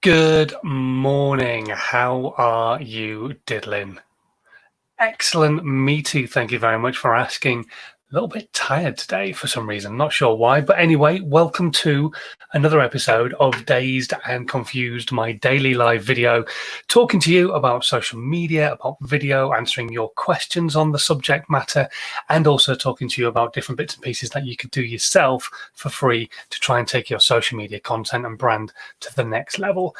Good morning. How are you diddling? Excellent. Me too. Thank you very much for asking. A little bit tired today for some reason. Not sure why. But anyway, welcome to another episode of Dazed and Confused, my daily live video, talking to you about social media, about video, answering your questions on the subject matter, and also talking to you about different bits and pieces that you could do yourself for free to try and take your social media content and brand to the next level.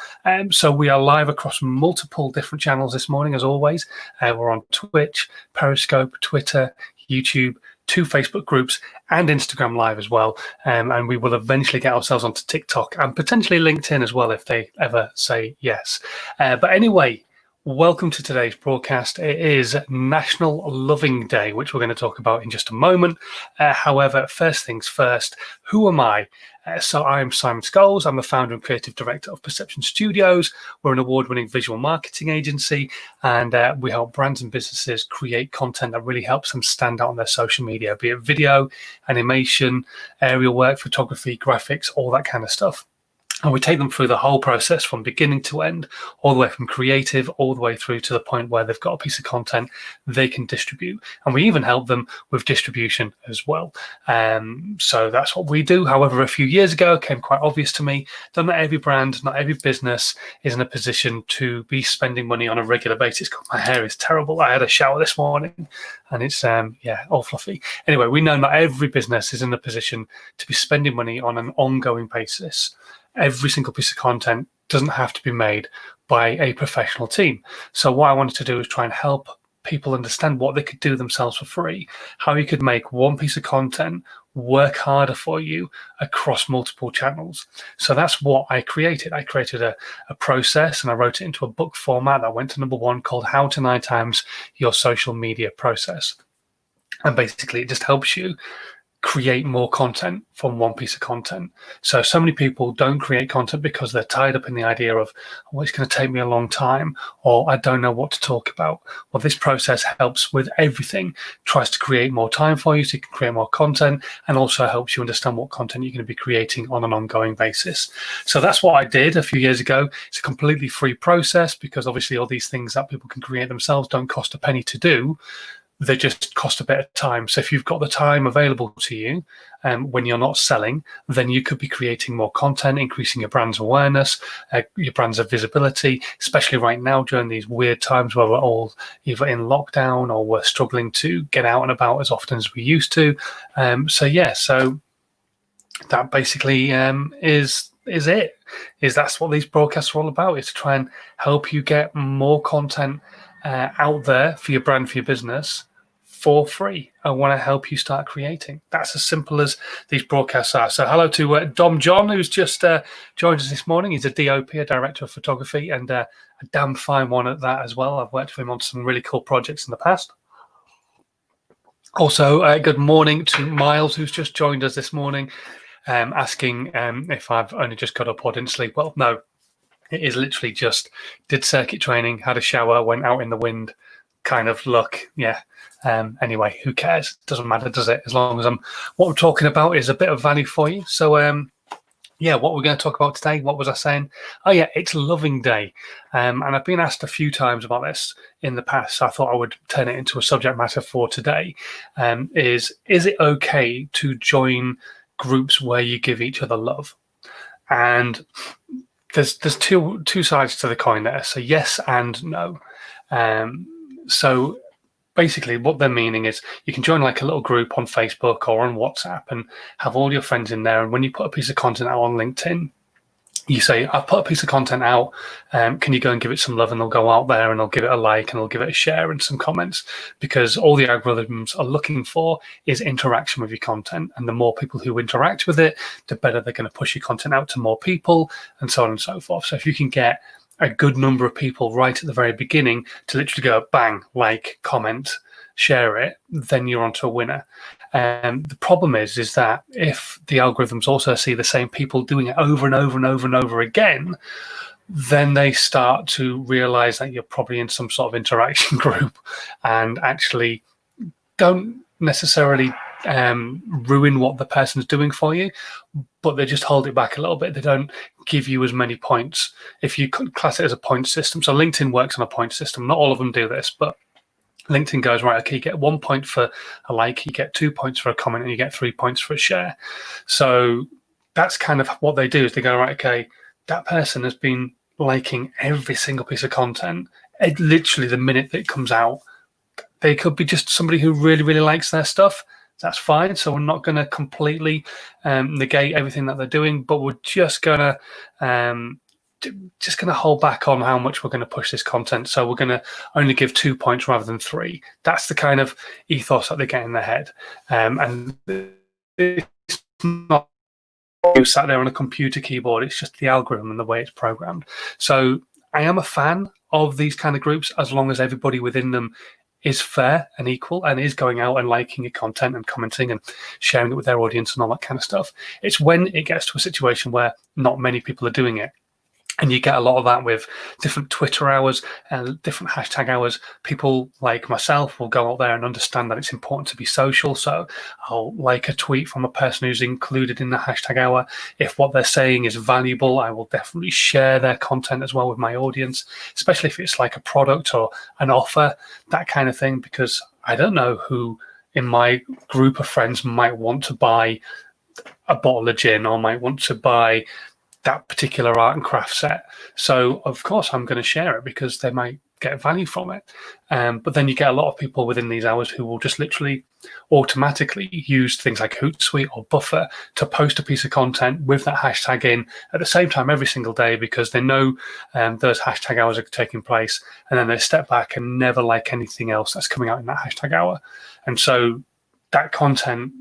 So we are live across multiple different channels this morning, as always. We're on Twitch, Periscope, Twitter, YouTube, 2 Facebook groups, and Instagram Live as well. And we will eventually get ourselves onto TikTok and potentially LinkedIn as well if they ever say yes. But anyway, welcome to today's broadcast. It is National Loving Day, which we're going to talk about in just a moment. However, first things first, who am I? So I'm Simon Scholes. I'm the founder and creative director of Perception Studios. We're an award-winning visual marketing agency, and we help brands and businesses create content that really helps them stand out on their social media, be it video, animation, aerial work, photography, graphics, all that kind of stuff. And we take them through the whole process from beginning to end, all the way from creative, all the way through to the point where they've got a piece of content they can distribute. And we even help them with distribution as well. So that's what we do. However, a few years ago, it became quite obvious to me that not every brand, not every business is in a position to be spending money on a regular basis. God, my hair is terrible. I had a shower this morning and it's, all fluffy. Anyway, we know not every business is in a position to be spending money on an ongoing basis. Every single piece of content doesn't have to be made by a professional team. So what I wanted to do is try and help people understand what they could do themselves for free, how you could make one piece of content work harder for you across multiple channels. So that's what I created. I created a process and I wrote it into a book format that went to #1 called How to 9 Times Your Social Media Process. And basically it just helps you create more content from one piece of content. So many people don't create content because they're tied up in the idea of, oh, it's going to take me a long time, or I don't know what to talk about. Well, this process helps with everything, tries to create more time for you so you can create more content, and also helps you understand what content you're going to be creating on an ongoing basis. So that's what I did a few years ago. It's a completely free process because obviously all these things that people can create themselves don't cost a penny to do. They just cost a bit of time. So if you've got the time available to you when you're not selling, then you could be creating more content, increasing your brand's awareness, your brand's visibility, especially right now during these weird times where we're all either in lockdown or we're struggling to get out and about as often as we used to. So that basically is it. That's what these broadcasts are all about, is to try and help you get more content out there for your brand, for your business, for free. I want to help you start creating. That's as simple as these broadcasts are. So hello to Dom John, who's just joined us this morning. He's a DOP, a director of photography, and a damn fine one at that as well. I've worked with him on some really cool projects in the past. Also, good morning to Miles, who's just joined us this morning, asking if I've only just got up or didn't sleep. Well, no. It is literally just did circuit training, had a shower, went out in the wind kind of look. Yeah. Anyway, who cares? Doesn't matter, does it? As long as what we're talking about is a bit of value for you. So, what we're going to talk about today, what was I saying? Oh, yeah, it's Loving Day. And I've been asked a few times about this in the past, so I thought I would turn it into a subject matter for today. Is it okay to join groups where you give each other love? And there's two sides to the coin there. So yes and no. So basically what they're meaning is you can join like a little group on Facebook or on WhatsApp and have all your friends in there. And when you put a piece of content out on LinkedIn, you say, I've put a piece of content out, can you go and give it some love? And they'll go out there and they'll give it a like and they'll give it a share and some comments, because all the algorithms are looking for is interaction with your content. And the more people who interact with it, the better they're going to push your content out to more people, and so on and so forth. So if you can get a good number of people right at the very beginning to literally go bang, like, comment, share it, then you're onto a winner. The problem is that if the algorithms also see the same people doing it over and over and over and over again, then they start to realize that you're probably in some sort of interaction group and actually don't necessarily ruin what the person's doing for you, but they just hold it back a little bit. They don't give you as many points. If you class it as a point system, so LinkedIn works on a point system. Not all of them do this, but LinkedIn goes, right, okay, you get 1 point for a like, you get 2 points for a comment, and you get 3 points for a share. So that's kind of what they do, is they go, right, okay, that person has been liking every single piece of content. Literally the minute that it comes out, they could be just somebody who really, really likes their stuff. That's fine. So we're not going to completely negate everything that they're doing, but we're just going to hold back on how much we're going to push this content. So we're going to only give 2 points rather than 3. That's the kind of ethos that they get in their head. And it's not you sat there on a computer keyboard. It's just the algorithm and the way it's programmed. So I am a fan of these kind of groups, as long as everybody within them is fair and equal and is going out and liking your content and commenting and sharing it with their audience and all that kind of stuff. It's when it gets to a situation where not many people are doing it. And you get a lot of that with different Twitter hours and different hashtag hours. People like myself will go out there and understand that it's important to be social. So I'll like a tweet from a person who's included in the hashtag hour. If what they're saying is valuable, I will definitely share their content as well with my audience, especially if it's like a product or an offer, that kind of thing, because I don't know who in my group of friends might want to buy a bottle of gin or might want to buy that particular art and craft set. So of course I'm going to share it because they might get value from it. But then you get a lot of people within these hours who will just literally automatically use things like Hootsuite or Buffer to post a piece of content with that hashtag in at the same time every single day, because they know those hashtag hours are taking place, and then they step back and never like anything else that's coming out in that hashtag hour. And so that content,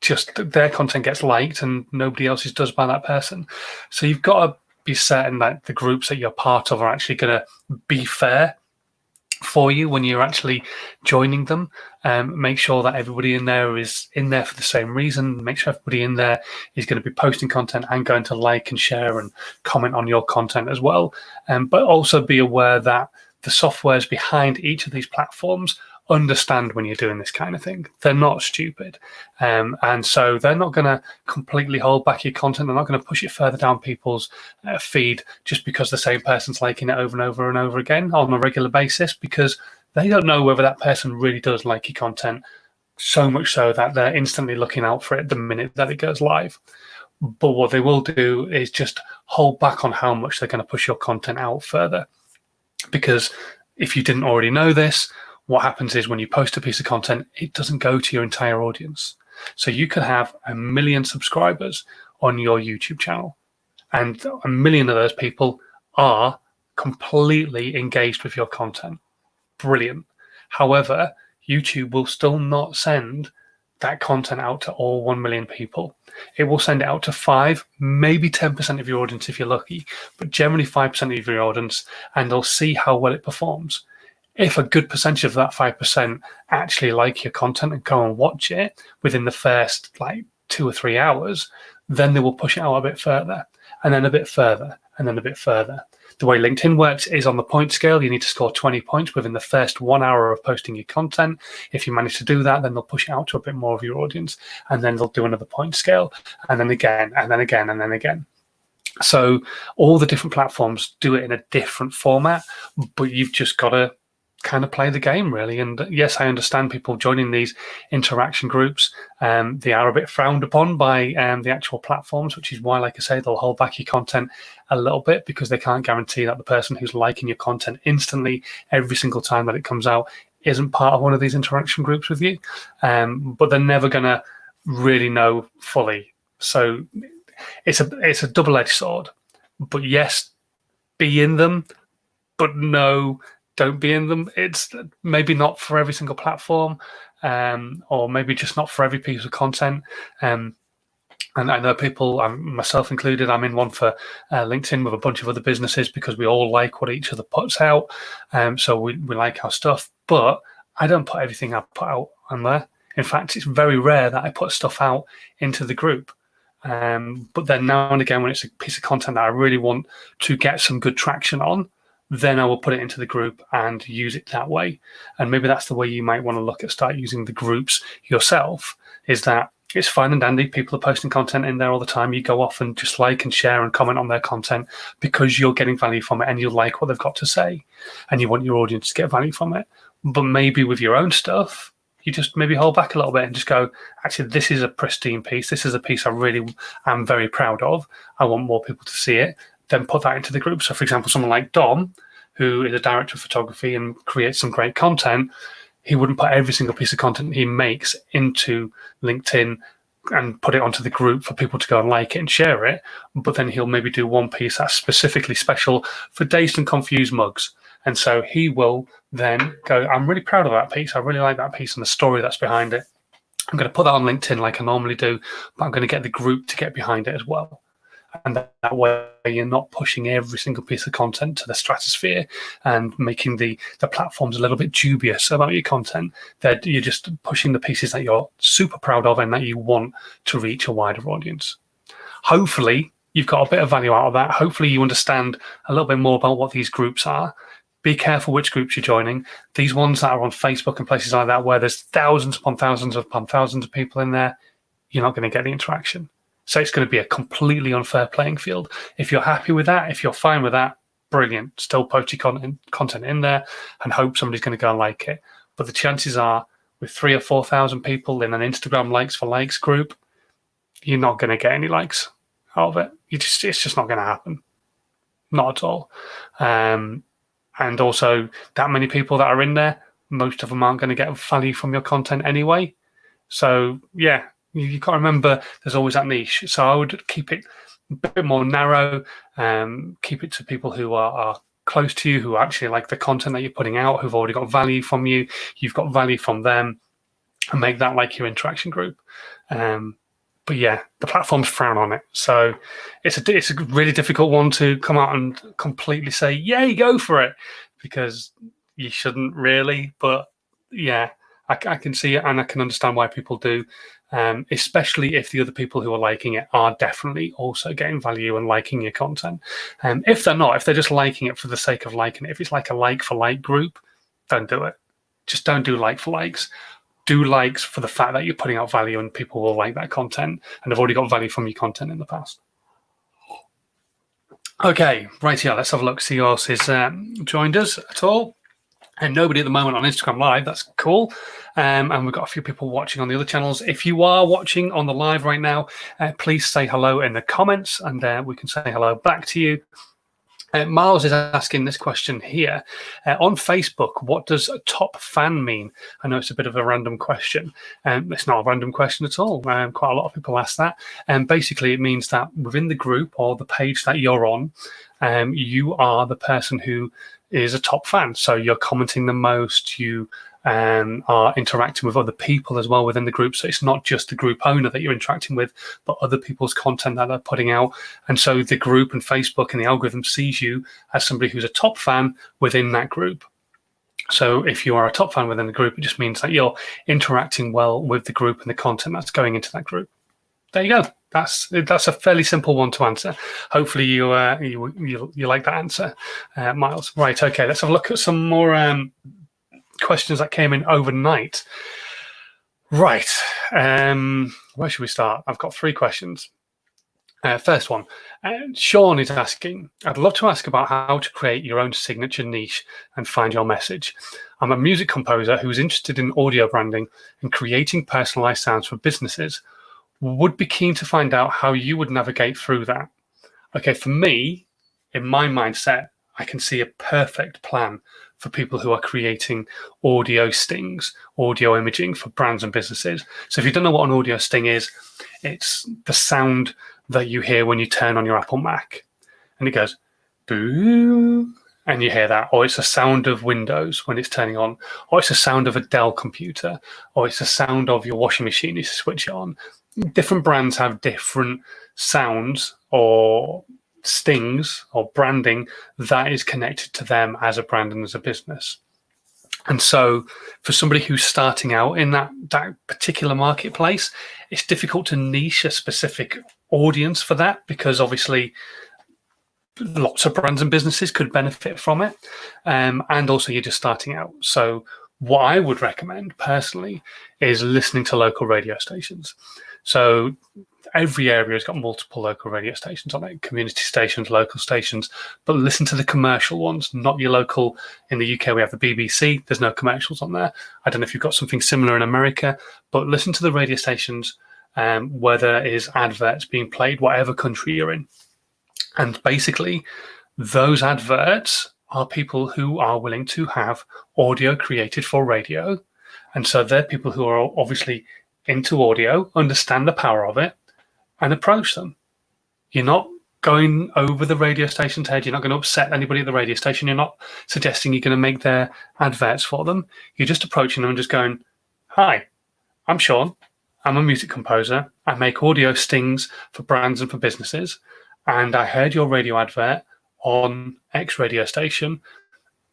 just their content gets liked and nobody else's does by that person. So you've got to be certain that the groups that you're part of are actually going to be fair for you when you're actually joining them. Make sure that everybody in there is in there for the same reason. Make sure everybody in there is going to be posting content and going to like and share and comment on your content as well. But also be aware that the softwares behind each of these platforms understand when you're doing this kind of thing. They're not stupid. And so they're not going to completely hold back your content. They're not going to push it further down people's feed just because the same person's liking it over and over and over again on a regular basis, because they don't know whether that person really does like your content, so much so that they're instantly looking out for it the minute that it goes live. But what they will do is just hold back on how much they're going to push your content out further. Because if you didn't already know this, what happens is when you post a piece of content, it doesn't go to your entire audience. So you could have 1 million subscribers on your YouTube channel, and 1 million of those people are completely engaged with your content. Brilliant. However, YouTube will still not send that content out to all 1 million people. It will send it out to 5, maybe 10% of your audience if you're lucky, but generally 5% of your audience, and they'll see how well it performs. If a good percentage of that 5% actually like your content and go and watch it within the first 2 or 3 hours, then they will push it out a bit further, and then a bit further, and then a bit further. The way LinkedIn works is on the point scale. You need to score 20 points within the first 1 hour of posting your content. If you manage to do that, then they'll push it out to a bit more of your audience, and then they'll do another point scale, and then again, and then again, and then again. So all the different platforms do it in a different format, but you've just got to kind of play the game, really. And yes, I understand people joining these interaction groups. They are a bit frowned upon by the actual platforms, which is why, like I say, they'll hold back your content a little bit, because they can't guarantee that the person who's liking your content instantly every single time that it comes out isn't part of one of these interaction groups with you. But they're never going to really know fully. So it's a double-edged sword. But yes, be in them, but no, don't be in them. It's maybe not for every single platform, or maybe just not for every piece of content. And I know people, myself included, I'm in one for LinkedIn with a bunch of other businesses because we all like what each other puts out. So we like our stuff, but I don't put everything I put out on there. In fact, it's very rare that I put stuff out into the group. But then now and again, when it's a piece of content that I really want to get some good traction on, then I will put it into the group and use it that way. And maybe that's the way you might want to look at start using the groups yourself, is that it's fine and dandy. People are posting content in there all the time. You go off and just like and share and comment on their content because you're getting value from it and you like what they've got to say and you want your audience to get value from it. But maybe with your own stuff, you just maybe hold back a little bit and just go, actually, this is a pristine piece. This is a piece I really am very proud of. I want more people to see it. Then put that into the group. So, for example, someone like Dom, who is a director of photography and creates some great content, he wouldn't put every single piece of content he makes into LinkedIn and put it onto the group for people to go and like it and share it. But then he'll maybe do one piece that's specifically special for Dazed and Confused mugs. And so he will then go, I'm really proud of that piece. I really like that piece and the story that's behind it. I'm going to put that on LinkedIn like I normally do, but I'm going to get the group to get behind it as well. And that way you're not pushing every single piece of content to the stratosphere and making the platforms a little bit dubious about your content. That you're just pushing the pieces that you're super proud of and that you want to reach a wider audience. Hopefully you've got a bit of value out of that. Hopefully you understand a little bit more about what these groups are. Be careful which groups you're joining. These ones that are on Facebook and places like that where there's thousands upon thousands of people in there, you're not going to get the interaction. So it's going to be a completely unfair playing field. If you're happy with that, if you're fine with that, brilliant. Still post your content in there and hope somebody's going to go and like it. But the chances are with 3,000 or 4,000 people in an Instagram likes for likes group, you're not going to get any likes out of it. It's just not going to happen. Not at all. And also that many people that are in there, most of them aren't going to get value from your content anyway. So yeah, you got to remember there's always that niche. So I would keep it a bit more narrow, keep it to people who are close to you, who actually like the content that you're putting out, who've already got value from you, you've got value from them, and make that like your interaction group. But yeah, the platforms frown on it. So it's a really difficult one to come out and completely say, yay, go for it, because you shouldn't really. But yeah, I can see it and I can understand why people do, especially if the other people who are liking it are definitely also getting value and liking your content. If they're not, if they're just liking it for the sake of liking it, if it's like a like for like group, don't do it. Just don't do like for likes. Do likes for the fact that you're putting out value and people will like that content and have already got value from your content in the past. Okay, right here, let's have a look, see who else has joined us at all. And nobody at the moment on Instagram Live, that's cool. And we've got a few people watching on the other channels. If you are watching on the live right now, please say hello in the comments and we can say hello back to you. Miles is asking this question here. On Facebook, what does a top fan mean? I know it's a bit of a random question. It's not a random question at all. Quite a lot of people ask that. And basically, it means that within the group or the page that you're on, you are the person who is a top fan. So you're commenting the most, you are interacting with other people as well within the group. So it's not just the group owner that you're interacting with, but other people's content that they're putting out. And so the group and Facebook and the algorithm sees you as somebody who's a top fan within that group. So if you are a top fan within the group, it just means that you're interacting well with the group and the content that's going into that group. There you go. That's a fairly simple one to answer. Hopefully you like that answer, Miles. Right, okay, let's have a look at some more questions that came in overnight. Right, where should we start? I've got 3 questions. First one, Sean is asking, I'd love to ask about how to create your own signature niche and find your message. I'm a music composer who's interested in audio branding and creating personalized sounds for businesses. Would be keen to find out how you would navigate through that. Okay, for me, in my mindset, I can see a perfect plan for people who are creating audio stings, audio imaging for brands and businesses. So if you don't know what an audio sting is, it's the sound that you hear when you turn on your Apple Mac. And it goes, boo, and you hear that. Or it's a sound of Windows when it's turning on. Or it's a sound of a Dell computer. Or it's a sound of your washing machine as you switch it on. Different brands have different sounds or stings or branding that is connected to them as a brand and as a business. And so for somebody who's starting out in that particular marketplace, it's difficult to niche a specific audience for that, because obviously lots of brands and businesses could benefit from it, and also you're just starting out. So what I would recommend personally is listening to local radio stations. So every area has got multiple local radio stations on it, community stations, local stations, but listen to the commercial ones, not your local. In the UK, we have the BBC. There's no commercials on there. I don't know if you've got something similar in America, but listen to the radio stations where there is adverts being played, whatever country you're in. And basically, those adverts are people who are willing to have audio created for radio. And so they're people who are obviously into audio, understand the power of it, and approach them. You're not going over the radio station's head. You're not going to upset anybody at the radio station. You're not suggesting you're going to make their adverts for them. You're just approaching them and just going, "Hi, I'm Sean. I'm a music composer. I make audio stings for brands and for businesses. And I heard your radio advert on X radio station.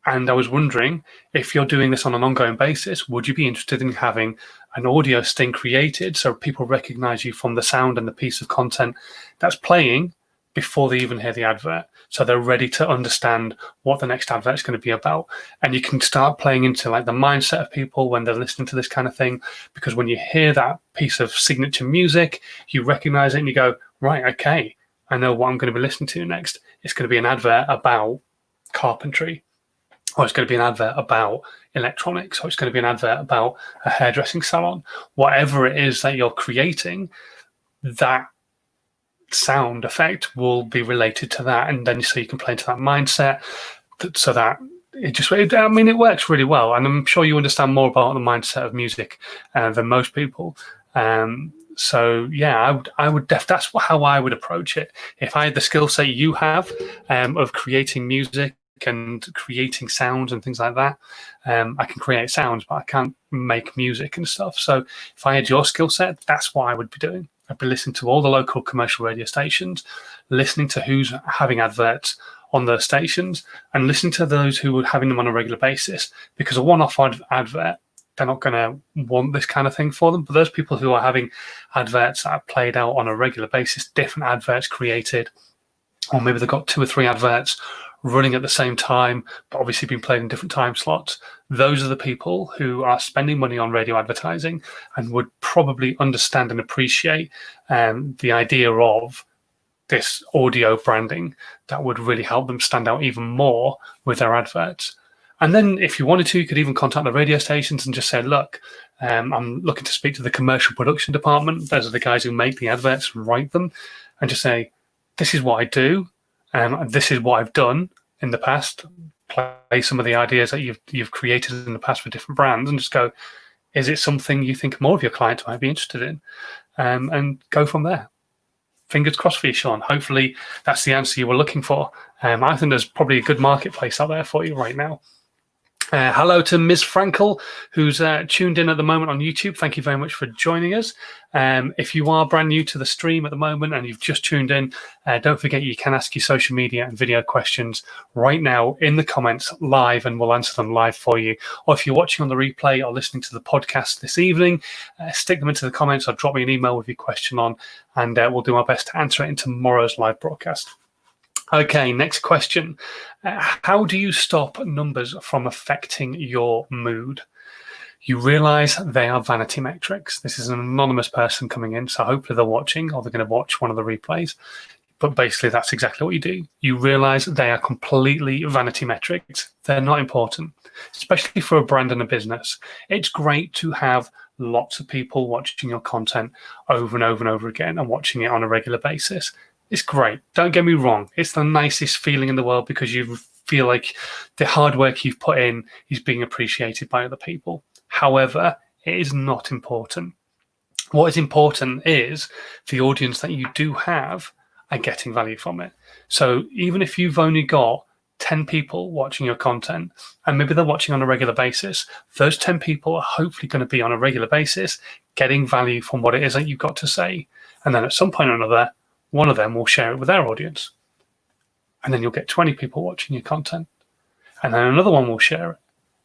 And I was wondering, if you're doing this on an ongoing basis, would you be interested in having an audio sting created so people recognize you from the sound and the piece of content that's playing before they even hear the advert? So they're ready to understand what the next advert is going to be about. And you can start playing into like the mindset of people when they're listening to this kind of thing, because when you hear that piece of signature music, you recognize it and you go, right, okay, I know what I'm going to be listening to next. It's going to be an advert about carpentry, or it's going to be an advert about electronics, or it's going to be an advert about a hairdressing salon. Whatever it is that you're creating, that sound effect will be related to that. And then so you can play into that mindset so that it works really well. And I'm sure you understand more about the mindset of music than most people. So yeah, that's how I would approach it. If I had the skill set you have of creating music and creating sounds and things like that, I can create sounds, but I can't make music and stuff. So if I had your skill set, that's what I would be doing. I'd be listening to all the local commercial radio stations, listening to who's having adverts on those stations, and listening to those who are having them on a regular basis. Because a one-off advert, they're not going to want this kind of thing for them. But those people who are having adverts that are played out on a regular basis, different adverts created, or maybe they've got 2 or 3 adverts running at the same time, but obviously being played in different time slots. Those are the people who are spending money on radio advertising and would probably understand and appreciate the idea of this audio branding that would really help them stand out even more with their adverts. And then if you wanted to, you could even contact the radio stations and just say, look, I'm looking to speak to the commercial production department. Those are the guys who make the adverts and write them. And just say, this is what I do. This is what I've done in the past. Play some of the ideas that you've created in the past for different brands and just go, is it something you think more of your clients might be interested in? And go from there. Fingers crossed for you, Sean. Hopefully that's the answer you were looking for. I think there's probably a good marketplace out there for you right now. Hello to Ms. Frankel, who's tuned in at the moment on YouTube. Thank you very much for joining us. If you are brand new to the stream at the moment and you've just tuned in, don't forget you can ask your social media and video questions right now in the comments live, and we'll answer them live for you. Or if you're watching on the replay or listening to the podcast this evening, stick them into the comments or drop me an email with your question on, and we'll do our best to answer it in tomorrow's live broadcast. Okay, next question. How do you stop numbers from affecting your mood? You realize they are vanity metrics. This is an anonymous person coming in, so hopefully they're watching or they're going to watch one of the replays. But basically, that's exactly what you do. You realize they are completely vanity metrics. They're not important, especially for a brand and a business. It's great to have lots of people watching your content over and over and over again and watching it on a regular basis. It's great. Don't get me wrong. It's the nicest feeling in the world because you feel like the hard work you've put in is being appreciated by other people. However, it is not important. What is important is the audience that you do have are getting value from it. So even if you've only got 10 people watching your content, and maybe they're watching on a regular basis, those 10 people are hopefully going to be on a regular basis getting value from what it is that you've got to say. And then at some point or another, one of them will share it with their audience. And then you'll get 20 people watching your content. And then another one will share it.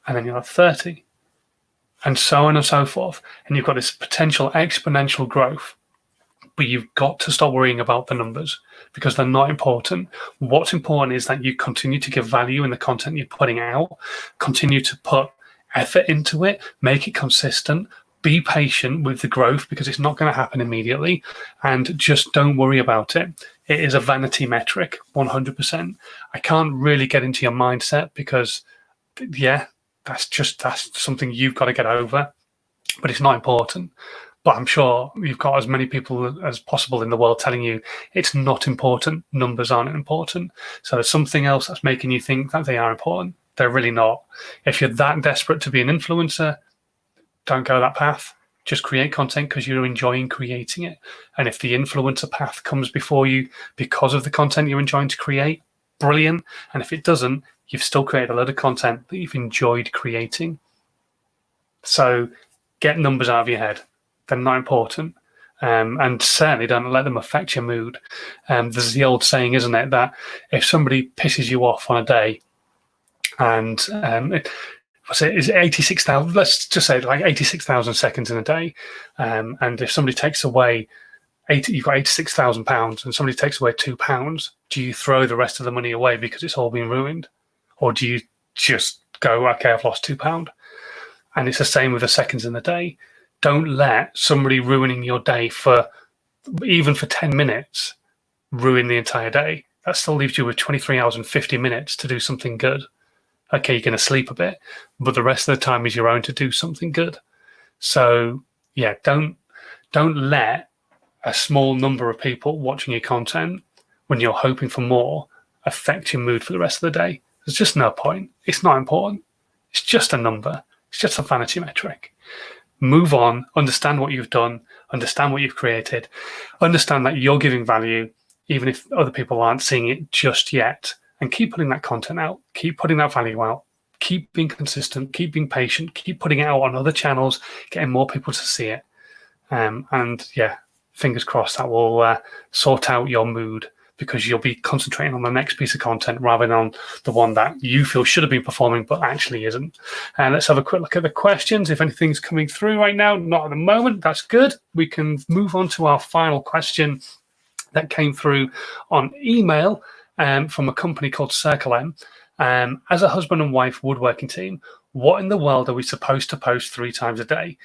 And then you'll have 30. And so on and so forth. And you've got this potential exponential growth. But you've got to stop worrying about the numbers because they're not important. What's important is that you continue to give value in the content you're putting out, continue to put effort into it, make it consistent, be patient with the growth because it's not going to happen immediately, and just don't worry about it. It is a vanity metric, 100%. I can't really get into your mindset because, yeah, that's something you've got to get over, but it's not important. But I'm sure you've got as many people as possible in the world telling you it's not important, numbers aren't important. So there's something else that's making you think that they are important. They're really not. If you're that desperate to be an influencer, don't go that path. Just create content because you're enjoying creating it. And if the influencer path comes before you because of the content you're enjoying to create, brilliant. And if it doesn't, you've still created a load of content that you've enjoyed creating. So get numbers out of your head. They're not important. And certainly don't let them affect your mood. There's the old saying, isn't it, that if somebody pisses you off on a day and is it 86,000? Let's just say like 86,000 seconds in a day. And if somebody takes away you've got £86,000 and somebody takes away £2, do you throw the rest of the money away because it's all been ruined? Or do you just go, okay, I've lost £2? And it's the same with the seconds in the day. Don't let somebody ruining your day even for 10 minutes ruin the entire day. That still leaves you with 23 hours and 50 minutes to do something good. Okay, you're going to sleep a bit, but the rest of the time is your own to do something good. So yeah, don't let a small number of people watching your content when you're hoping for more affect your mood for the rest of the day. There's just no point. It's not important. It's just a number. It's just a vanity metric. Move on, understand what you've done, understand what you've created, understand that you're giving value, even if other people aren't seeing it just yet, and keep putting that content out, keep putting that value out, keep being consistent, keep being patient, keep putting it out on other channels, getting more people to see it. And yeah, fingers crossed that will sort out your mood because you'll be concentrating on the next piece of content rather than on the one that you feel should have been performing but actually isn't. And let's have a quick look at the questions. If anything's coming through right now, not at the moment, that's good. We can move on to our final question that came through on email from a company called Circle M. As a husband and wife woodworking team, what in the world are we supposed to post 3 times a day?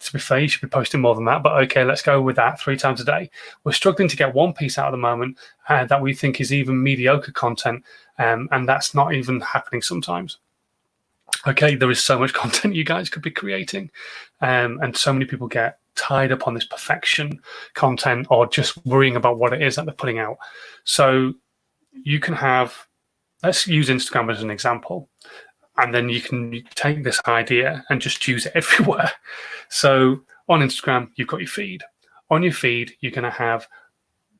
To be fair, you should be posting more than that, but okay, let's go with that, 3 times a day. We're struggling to get one piece out at the moment that we think is even mediocre content, and that's not even happening sometimes. Okay, there is so much content you guys could be creating, and so many people get tied up on this perfection content or just worrying about what it is that they're putting out. So you can have, let's use Instagram as an example. And then you can take this idea and just use it everywhere. So on Instagram, you've got your feed. On your feed, you're going to have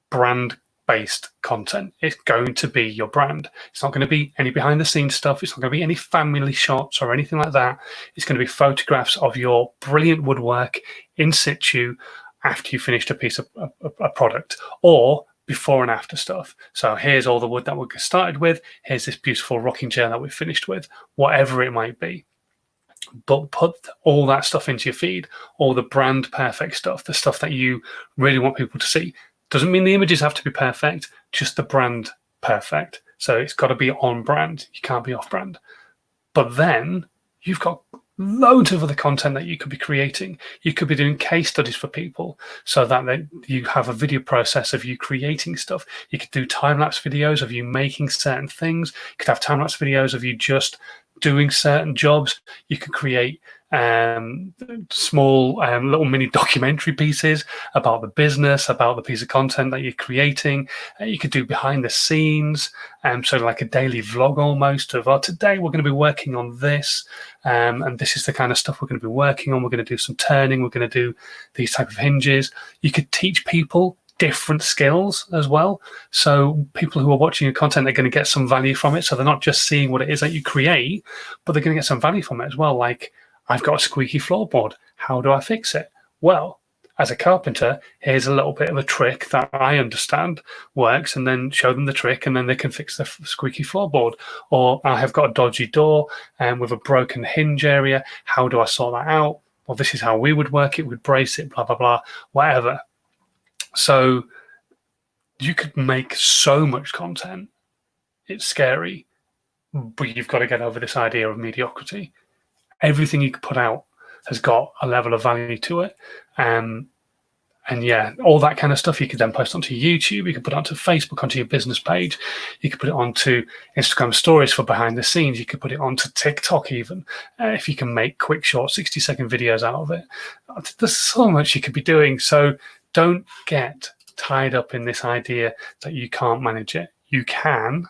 brand-based content. It's going to be your brand. It's not going to be any behind-the-scenes stuff. It's not going to be any family shots or anything like that. It's going to be photographs of your brilliant woodwork in situ after you finished a piece of a product, or before and after stuff. So here's all the wood that we started with. Here's this beautiful rocking chair that we finished with, whatever it might be. But put all that stuff into your feed, all the brand perfect stuff, the stuff that you really want people to see. Doesn't mean the images have to be perfect, just the brand perfect. So it's got to be on brand. You can't be off brand. But then you've got loads of other content that you could be creating. You could be doing case studies for people so that you have a video process of you creating stuff. You could do time-lapse videos of you making certain things. You could have time-lapse videos of you just doing certain jobs. You could create small little mini documentary pieces about the business, about the piece of content that you're creating. You could do behind the scenes, so like a daily vlog almost of, oh, today we're going to be working on this, and this is the kind of stuff we're going to be working on. We're going to do some turning. We're going to do these type of hinges. You could teach people different skills as well. So people who are watching your content are going to get some value from it. So they're not just seeing what it is that you create, but they're going to get some value from it as well. Like, I've got a squeaky floorboard. How do I fix it? Well, as a carpenter, here's a little bit of a trick that I understand works, and then show them the trick, and then they can fix the squeaky floorboard. Or I have got a dodgy door with a broken hinge area. How do I sort that out? Well, this is how we would work it. We'd brace it, blah, blah, blah, whatever. So you could make so much content. It's scary, but you've got to get over this idea of mediocrity. Everything you could put out has got a level of value to it. And yeah, all that kind of stuff you could then post onto YouTube. You could put it onto Facebook, onto your business page. You could put it onto Instagram stories for behind the scenes. You could put it onto TikTok even, if you can make quick, short 60-second videos out of it. There's so much you could be doing. So don't get tied up in this idea that you can't manage it. You can.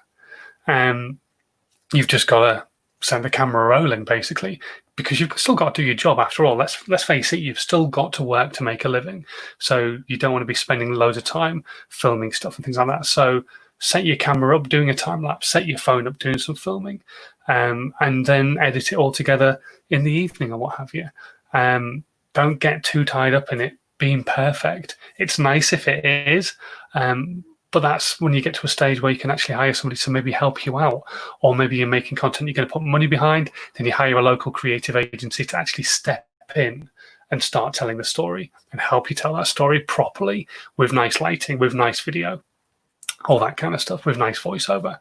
You've just got to send the camera rolling, basically, because you've still got to do your job after all. Let's face it, you've still got to work to make a living. So you don't want to be spending loads of time filming stuff and things like that. So set your camera up, doing a time lapse, set your phone up, doing some filming, and then edit it all together in the evening or what have you. Don't get too tied up in it being perfect. It's nice if it is, but that's when you get to a stage where you can actually hire somebody to maybe help you out, or maybe you're making content you're going to put money behind, then you hire a local creative agency to actually step in and start telling the story and help you tell that story properly with nice lighting, with nice video, all that kind of stuff, with nice voiceover.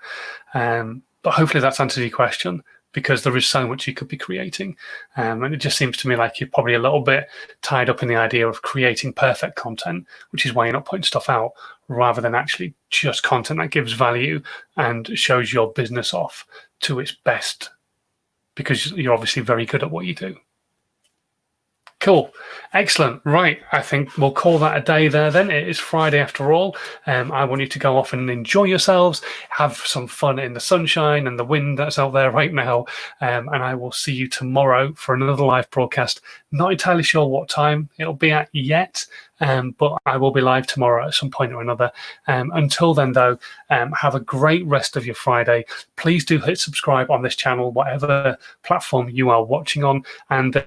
But hopefully that's answered your question, because there is so much you could be creating. And it just seems to me like you're probably a little bit tied up in the idea of creating perfect content, which is why you're not putting stuff out, rather than actually just content that gives value and shows your business off to its best, because you're obviously very good at what you do. Cool. Excellent. Right. I think we'll call that a day there then. It is Friday after all. I want you to go off and enjoy yourselves, have some fun in the sunshine and the wind that's out there right now. And I will see you tomorrow for another live broadcast. Not entirely sure what time it'll be at yet, but I will be live tomorrow at some point or another. Until then, though, have a great rest of your Friday. Please do hit subscribe on this channel, whatever platform you are watching on. And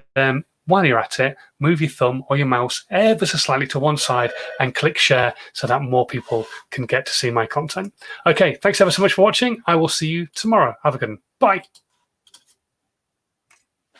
while you're at it, move your thumb or your mouse ever so slightly to one side and click share so that more people can get to see my content. Okay, thanks ever so much for watching. I will see you tomorrow. Have a good one. Bye.